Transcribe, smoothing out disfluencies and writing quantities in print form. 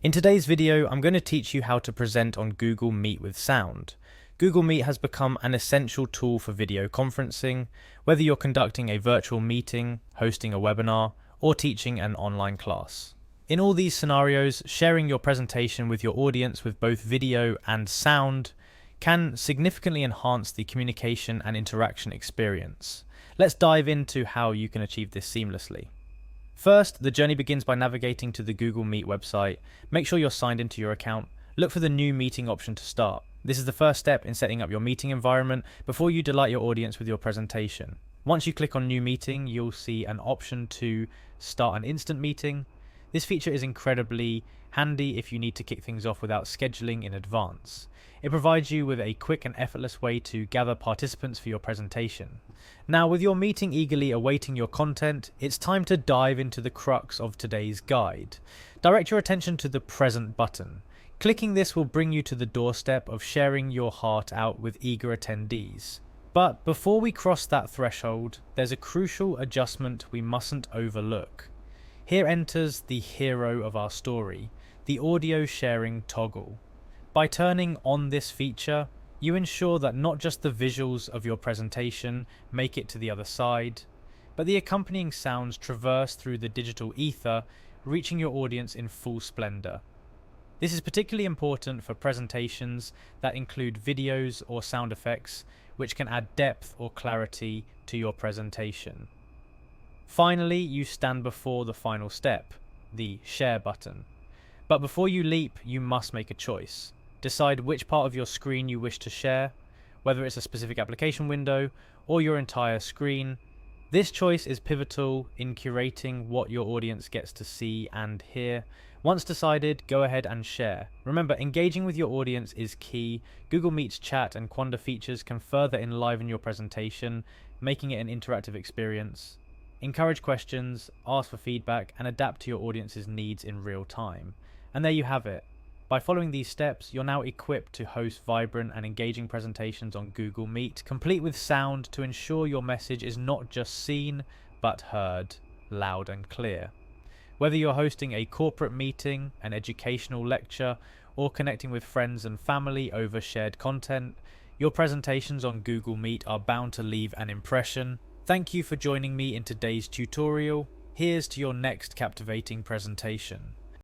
In today's video, I'm going to teach you how to present on Google Meet with sound. Google Meet has become an essential tool for video conferencing, whether you're conducting a virtual meeting, hosting a webinar, or teaching an online class. In all these scenarios, sharing your presentation with your audience with both video and sound can significantly enhance the communication and interaction experience. Let's dive into how you can achieve this seamlessly. First, the journey begins by navigating to the Google Meet website. Make sure you're signed into your account. Look for the new meeting option to start. This is the first step in setting up your meeting environment before you delight your audience with your presentation. Once you click on New Meeting, you'll see an option to start an instant meeting. This feature is incredibly handy if you need to kick things off without scheduling in advance. It provides you with a quick and effortless way to gather participants for your presentation. Now, with your meeting eagerly awaiting your content, it's time to dive into the crux of today's guide. Direct your attention to the Present button. Clicking this will bring you to the doorstep of sharing your heart out with eager attendees. But before we cross that threshold, there's a crucial adjustment we mustn't overlook. Here enters the hero of our story, the audio sharing toggle. By turning on this feature, you ensure that not just the visuals of your presentation make it to the other side, but the accompanying sounds traverse through the digital ether, reaching your audience in full splendor. This is particularly important for presentations that include videos or sound effects, which can add depth or clarity to your presentation. Finally, you stand before the final step, the share button. But before you leap, you must make a choice. Decide which part of your screen you wish to share, whether it's a specific application window or your entire screen. This choice is pivotal in curating what your audience gets to see and hear. Once decided, go ahead and share. Remember, engaging with your audience is key. Google Meet's chat and Quanda features can further enliven your presentation, making it an interactive experience. Encourage questions, ask for feedback, and adapt to your audience's needs in real time. And there you have it. By following these steps, you're now equipped to host vibrant and engaging presentations on Google Meet, complete with sound to ensure your message is not just seen, but heard, loud and clear. Whether you're hosting a corporate meeting, an educational lecture, or connecting with friends and family over shared content, your presentations on Google Meet are bound to leave an impression. Thank you for joining me in today's tutorial. Here's to your next captivating presentation.